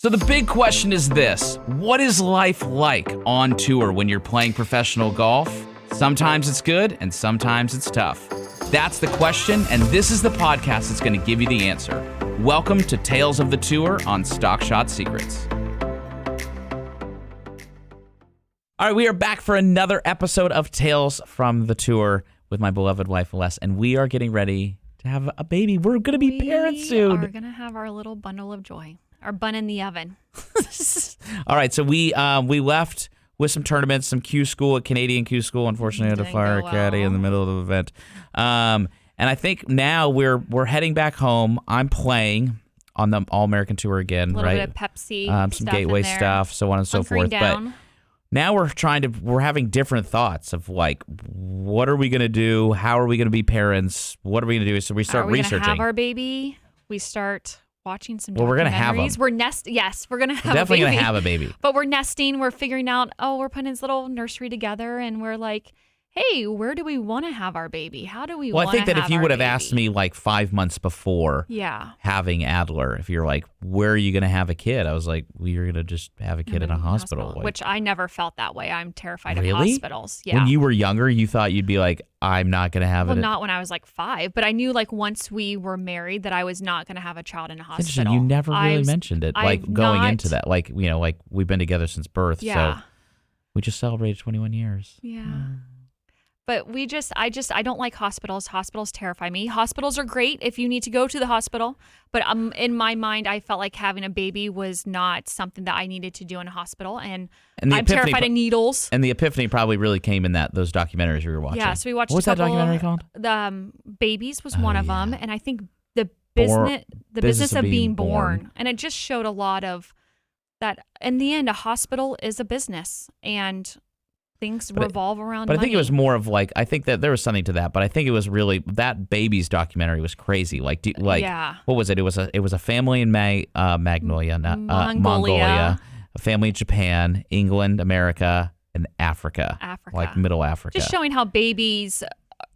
So the big question is this: what is life like on tour when you're playing professional golf? Sometimes it's good and sometimes it's tough. That's the question, and this is the podcast that's going to give you the answer. Welcome to Tales of the Tour on Stock Shot Secrets. All right, we are back for another episode of Tales from the Tour with my beloved wife, Les, and we are getting ready to have a baby. We're going to be parents soon. We're going to have our little bundle of joy, our bun in the oven. All right, so we left with some tournaments, some Q school, a Canadian Q school. Unfortunately, I had to fire a caddy in the middle of the event. And I think now we're heading back home. I'm playing on the All-American Tour again, right? A little bit of Pepsi, some Gateway stuff, so on and so forth. Down. But now we're having different thoughts of like, what are we going to do? How are we going to be parents? What are we going to do? So we start researching. Are we going to have our baby? We start watching some documentaries. Well, we're going to have them. Yes, we're going to have definitely a baby. going to have a baby. But we're nesting. We're figuring out, we're putting this little nursery together, and we're like, hey, where do we want to have our baby? How do we want to have our baby? Well, I think that if you would have asked me like 5 months before having Adler, if you're like, where are you going to have a kid? I was like, you're going to just have a kid in a hospital. Like, which I never felt that way. I'm terrified really? of hospitals. Yeah. When you were younger, you thought you'd be like, I'm not going to have it. Well, not when I was like 5, but I knew like once we were married that I was not going to have a child in a hospital. You never really mentioned it, like going into that. Like, you know, like we've been together since birth. Yeah. So we just celebrated 21 years. Yeah. But I don't like hospitals. Hospitals terrify me. Hospitals are great if you need to go to the hospital. But in my mind, I felt like having a baby was not something that I needed to do in a hospital. And I'm terrified of needles. And the epiphany probably really came in those documentaries we were watching. Yeah, so we watched What was that documentary called? The Babies was one of them. And I think the business of being born. And it just showed a lot of that. In the end, a hospital is a business. And things revolve around money. I think it was more of like, I think that there was something to that, but I think it was really, that Babies documentary was crazy. What was it? It was a family in Mongolia, a family in Japan, England, America, and Africa. Like Middle Africa. Just showing how babies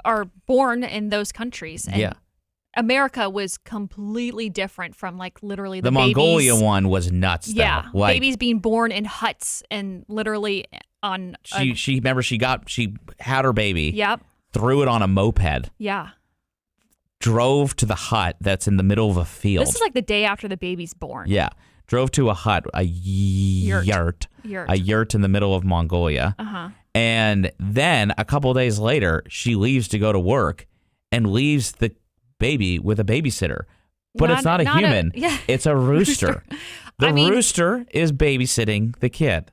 are born in those countries. And America was completely different from like literally the babies. Mongolia one was nuts. Yeah, though. Like, babies being born in huts and literally on. She had her baby. Yep. Threw it on a moped. Yeah. Drove to the hut that's in the middle of a field. This is like the day after the baby's born. Yeah. Drove to a hut, a yurt in the middle of Mongolia. Uh-huh. And then a couple of days later, she leaves to go to work and leaves the baby with a babysitter. But it's not a human. It's a rooster. Rooster is babysitting the kid.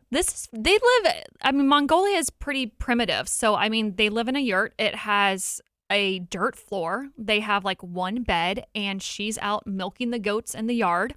Mongolia is pretty primitive. So, they live in a yurt. It has a dirt floor. They have like one bed, and she's out milking the goats in the yard.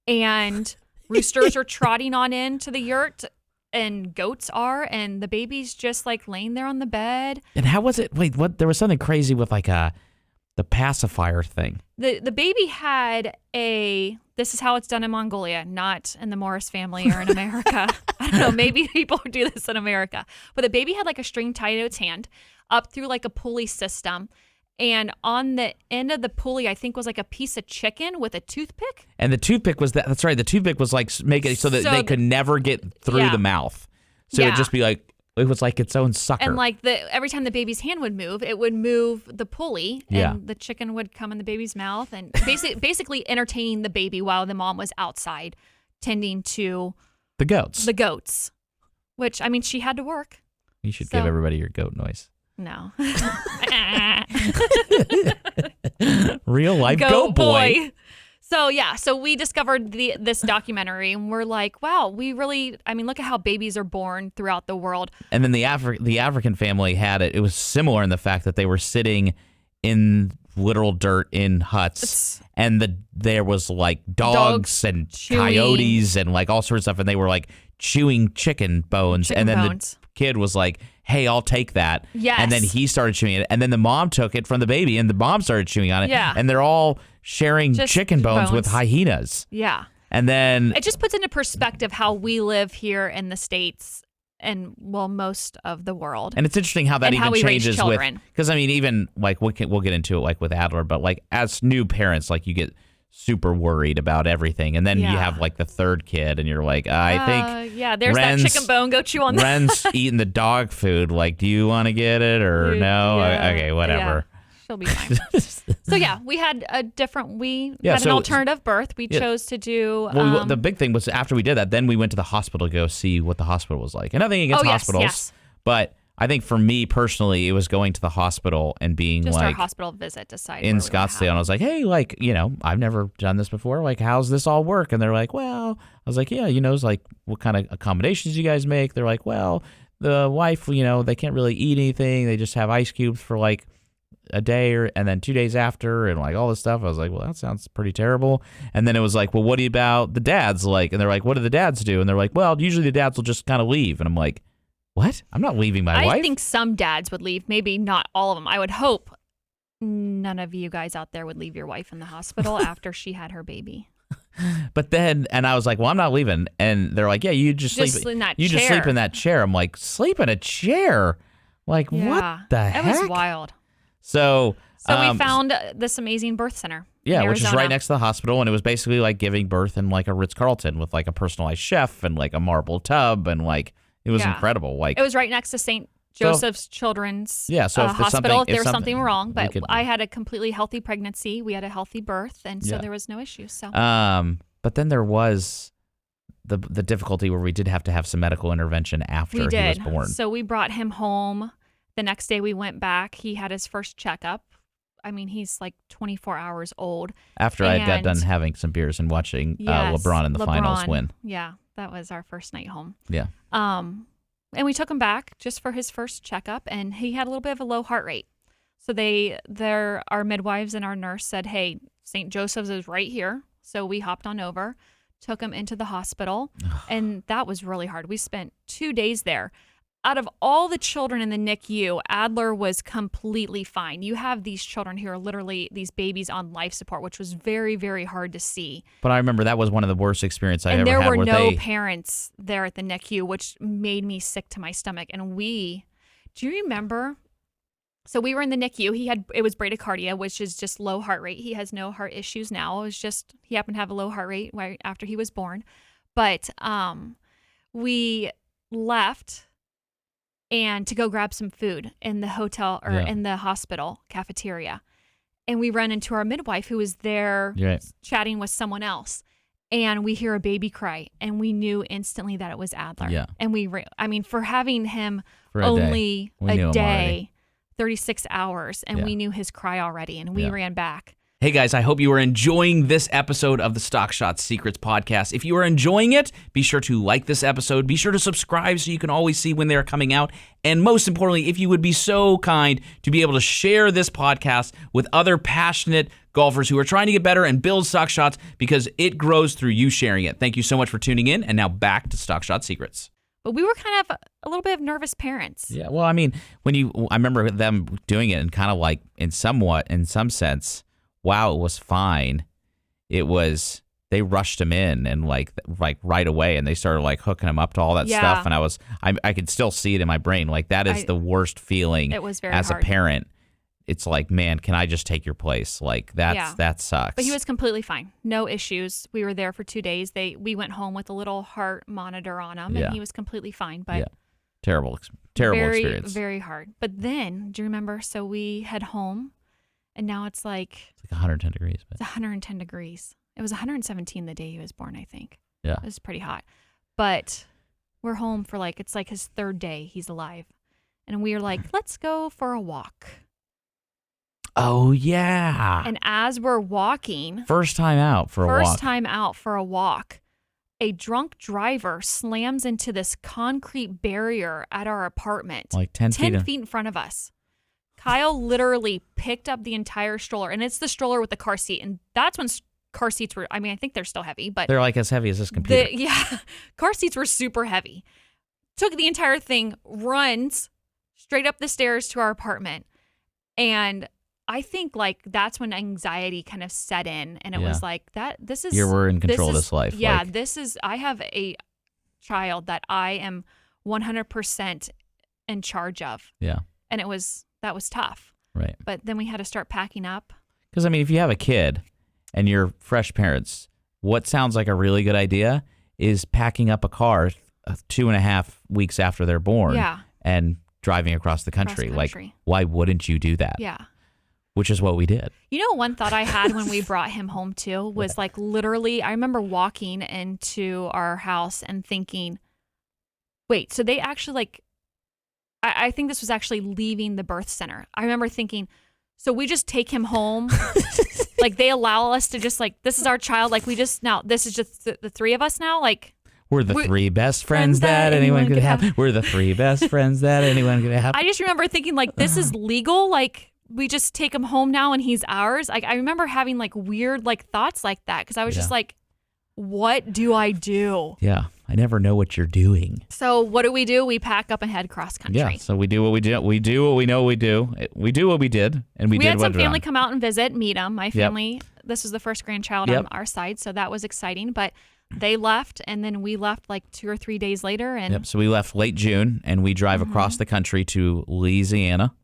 And roosters are trotting on into the yurt, and goats are, and the baby's just like laying there on the bed. And how was it? Wait, what? There was something crazy with like the pacifier thing. The baby had this is how it's done in Mongolia, not in the Morris family or in America. I don't know, maybe people do this in America. But the baby had like a string tied to its hand up through like a pulley system. And on the end of the pulley, I think, was like a piece of chicken with a toothpick. And the toothpick was that's right. The toothpick was like make it so that they could never get through the mouth. So it'd just be like, it was like its own sucker. And like every time the baby's hand would move, it would move the pulley, and the chicken would come in the baby's mouth, and basically entertaining the baby while the mom was outside tending to the goats. Which, she had to work. You should give everybody your goat noise. No. Real life goat boy. So we discovered this documentary, and we're like, wow, we really, look at how babies are born throughout the world. And then the African family had it. It was similar in the fact that they were sitting in literal dirt in huts, and there was like dogs and coyotes and like all sorts of stuff, and they were like chewing chicken bones. The kid was like, hey, I'll take that. Yes. And then he started chewing it, and then the mom took it from the baby, and the mom started chewing on it. Yeah. And they're all sharing chicken bones with hyenas. Yeah. And then it just puts into perspective how we live here in the States and most of the world. And it's interesting how that even changes with, because even like we'll get into it like with Adler, but like as new parents, like you get super worried about everything. And then you have like the third kid and you're like, I think there's that chicken bone. Go chew on that. Ren's eating the dog food. Like, do you want to get it or no? Okay, whatever. Yeah. She'll be fine. So we had an alternative birth. We chose to do. Well, the big thing was after we did that, then we went to the hospital to go see what the hospital was like. And nothing against hospitals, but I think for me personally, it was going to the hospital and being just like our hospital visit decided in Scottsdale. And I was like, hey, like, I've never done this before. Like, how's this all work? And they're like, well, I was like, yeah, it's like, what kind of accommodations you guys make? They're like, well, the wife, they can't really eat anything. They just have ice cubes for like a day and then 2 days after and like all this stuff. I was like, well, that sounds pretty terrible. And then it was like, well, what about the dads? Like, and they're like, what do the dads do? And they're like, well, usually the dads will just kind of leave. And I'm like, what? I'm not leaving my wife. I think some dads would leave. Maybe not all of them. I would hope none of you guys out there would leave your wife in the hospital after she had her baby. But then, and I was like, well, I'm not leaving. And they're like, yeah, you just sleep in that you chair. just sleep in that chair. I'm like, sleep in a chair? Like, what the heck? It was wild. So we found this amazing birth center. Yeah, which is right next to the hospital. And it was basically like giving birth in like a Ritz-Carlton with like a personalized chef and like a marble tub. And like, it was incredible. Like, it was right next to St. Joseph's Children's Hospital. If there was something wrong, but I had a completely healthy pregnancy. We had a healthy birth, and so there was no issue. So, but then there was the difficulty where we did have to have some medical intervention after he was born. So we brought him home. The next day we went back. He had his first checkup. I mean, he's like 24 hours old. After I got done having some beers and watching LeBron in the finals win. Yeah, that was our first night home. Yeah. And we took him back just for his first checkup, and he had a little bit of a low heart rate. So our midwives and our nurse said, hey, St. Joseph's is right here. So we hopped on over, took him into the hospital, and that was really hard. We spent 2 days there. Out of all the children in the NICU, Adler was completely fine. You have these children who are literally these babies on life support, which was very, very hard to see. But I remember that was one of the worst experiences I ever had. And there were no parents there at the NICU, which made me sick to my stomach. And do you remember? So we were in the NICU. It was bradycardia, which is just low heart rate. He has no heart issues now. It was just he happened to have a low heart rate right after he was born. But we left and to go grab some food in the hotel or in the hospital cafeteria. And we run into our midwife who was there chatting with someone else. And we hear a baby cry, and we knew instantly that it was Adler. Yeah. And for having him for only a day, 36 hours, and we knew his cry already, and we ran back. Hey guys, I hope you are enjoying this episode of the Stock Shot Secrets podcast. If you are enjoying it, be sure to like this episode. Be sure to subscribe so you can always see when they're coming out. And most importantly, if you would be so kind to be able to share this podcast with other passionate golfers who are trying to get better and build stock shots, because it grows through you sharing it. Thank you so much for tuning in. And now back to Stock Shot Secrets. But we were kind of a little bit of nervous parents. Yeah, well, I mean, I remember them doing it and kind of like in some sense, wow, it was fine. They rushed him in and like right away, and they started like hooking him up to all that stuff. And I could still see it in my brain. Like that is the worst feeling. It was very as hard. A parent. It's like, man, can I just take your place? Like that sucks. But he was completely fine. No issues. We were there for 2 days. We went home with a little heart monitor on him, and he was completely fine. But terrible very, experience. Very hard. But then, do you remember? So we head home, and now it's like 110 degrees. It's 110 degrees. It was 117 the day he was born, I think. Yeah. It was pretty hot. But we're home for it's like his third day he's alive. And we were like, let's go for a walk. Oh, yeah. And as we're walking. First time out for a walk. A drunk driver slams into this concrete barrier at our apartment. Like 10 feet in front of us. Kyle literally picked up the entire stroller, and it's the stroller with the car seat. And that's when car seats were, I think they're still heavy, but they're like as heavy as this computer. Car seats were super heavy. Took the entire thing, runs straight up the stairs to our apartment. And I think that's when anxiety kind of set in, and it was like we're in control of this life. Yeah, I have a child that I am 100% in charge of. Yeah. And that was tough. Right. But then we had to start packing up. Because, if you have a kid and you're fresh parents, what sounds like a really good idea is packing up a car 2.5 weeks after they're born and driving across the country. Like, why wouldn't you do that? Yeah. Which is what we did. You know, one thought I had when we brought him home too was like literally, I remember walking into our house and thinking, wait, so they actually like, I think this was actually leaving the birth center. I remember thinking, so we just take him home. Like they allow us to just like, this is our child. Like this is just the three of us now. Like we're the three best friends that anyone could have. We're the three best friends that anyone could have. I just remember thinking like, this is legal. Like we just take him home now and he's ours. Like I remember having like weird like thoughts like that. Cause I was just like, what do I do? Yeah. I never know what you're doing. So what do? We pack up and head cross country. Yeah. So we do what we do. We do what we know we do. We do what we did, and we did had what some family come out and visit, meet them. My family. This was the first grandchild on our side, so that was exciting. But they left, and then we left like 2 or 3 days later. And so we left late June, and we drive across the country to Louisiana,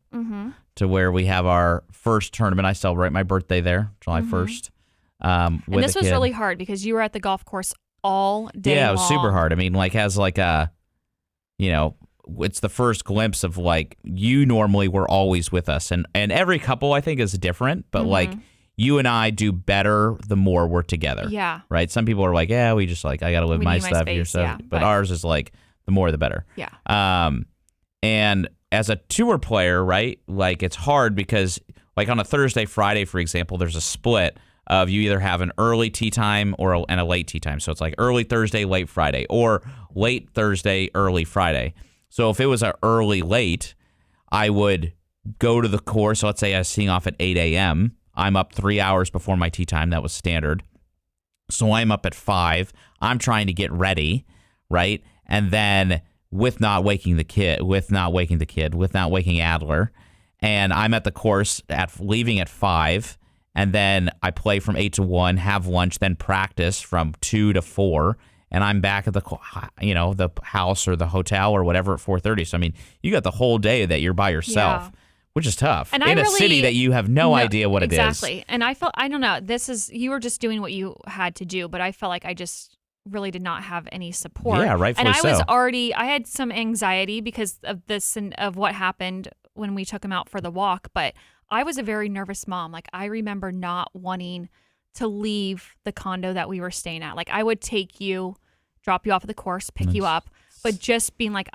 to where we have our first tournament. I celebrate my birthday there, July 1st. And this was really hard because you were at the golf course all day long. It was super hard. I mean, like as like a, it's the first glimpse of like you normally were always with us, and every couple I think is different, but like you and I do better the more we're together. Yeah. Right. Some people are like, yeah, we just like I got to live my stuff here, so but ours is like the more the better. Yeah. And as a tour player, right, like it's hard because like on a Thursday, Friday, for example, there's a split of you either have an early tee time and a late tee time. So it's like early Thursday, late Friday, or late Thursday, early Friday. So if it was an early late, I would go to the course. So let's say I was teeing off at 8 a.m. I'm up 3 hours before my tee time. That was standard. So I'm up at 5. I'm trying to get ready, right? And then with not waking Adler, and I'm at the course leaving at 5. And then I play from 8 to 1, have lunch, then practice from 2 to 4, and I'm back at the house or the hotel or whatever at 4:30. So I mean, you got the whole day that you're by yourself, which is tough and in a city that you have no idea what it is. Exactly. And I felt, I don't know, you were just doing what you had to do, but I felt like I just really did not have any support. Yeah, rightfully so. And I had some anxiety because of this and of what happened when we took him out for the walk, but I was a very nervous mom. Like I remember not wanting to leave the condo that we were staying at. Like I would drop you off at the course, pick you up, but just being like,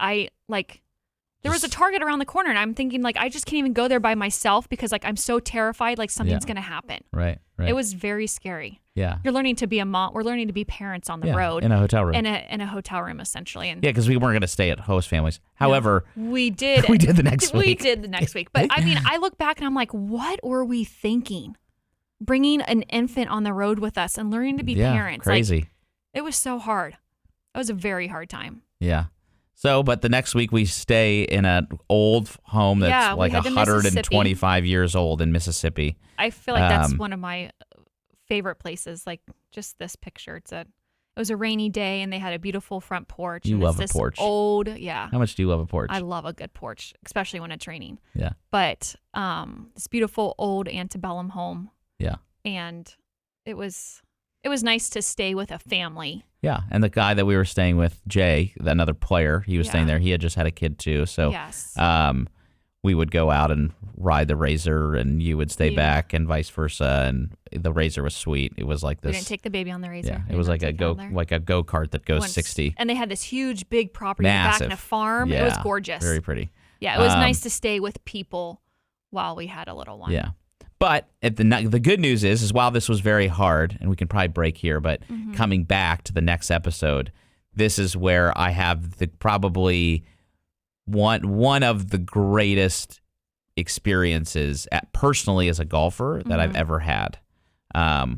there was a Target around the corner and I'm thinking like, I just can't even go there by myself because like, I'm so terrified, like something's going to happen. Right. It was very scary. Yeah. You're learning to be a mom. We're learning to be parents on the road. In a hotel room. In a hotel room, essentially. And because we weren't going to stay at host families. However, we did. We did the next week. We did the next week. But I mean, I look back and I'm like, what were we thinking? Bringing an infant on the road with us and learning to be parents. Crazy. Like, it was so hard. It was a very hard time. Yeah. So, but the next week we stay in an old home that's like 125 years old in Mississippi. I feel like that's one of my favorite places. Like just this picture. It was a rainy day and they had a beautiful front porch. You love a porch. How much do you love a porch? I love a good porch, especially when it's raining. Yeah. But this beautiful old antebellum home. Yeah. And it was nice to stay with a family. Yeah, and the guy that we were staying with, Jay, another player, he was staying there. He had just had a kid too, so we would go out and ride the Razor, and you would stay back, and vice versa. And the Razor was sweet. It was like this. We didn't take the baby on the Razor. Yeah, it was like a go-kart that goes 60. And they had this huge, big property back in a farm. Yeah, it was gorgeous. Very pretty. Yeah, it was nice to stay with people while we had a little one. Yeah. But the good news is while this was very hard, and we can probably break here, but coming back to the next episode, this is where I have probably one of the greatest experiences personally as a golfer that I've ever had,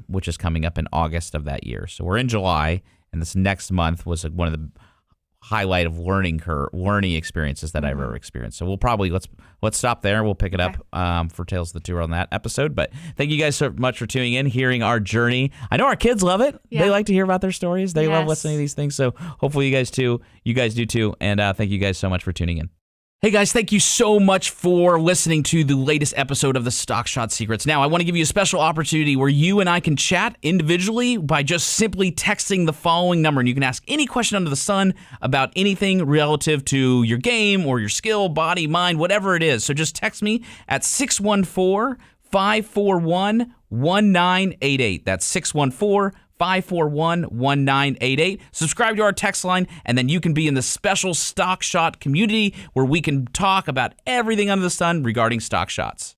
which is coming up in August of that year. So we're in July, and this next month was one of the highlight of learning experiences that I've ever experienced. So we'll probably let's stop there. We'll pick it up for Tales of the Tour on that episode. But thank you guys so much for tuning in, hearing our journey. I know our kids love it. Yeah. They like to hear about their stories. They love listening to these things. So hopefully you guys do too. And thank you guys so much for tuning in. Hey guys, thank you so much for listening to the latest episode of the Stock Shot Secrets. Now, I want to give you a special opportunity where you and I can chat individually by just simply texting the following number. And you can ask any question under the sun about anything relative to your game or your skill, body, mind, whatever it is. So just text me at 614-541-1988. That's 614-541-1988. Subscribe to our text line, and then you can be in the special Stock Shot community where we can talk about everything under the sun regarding stock shots.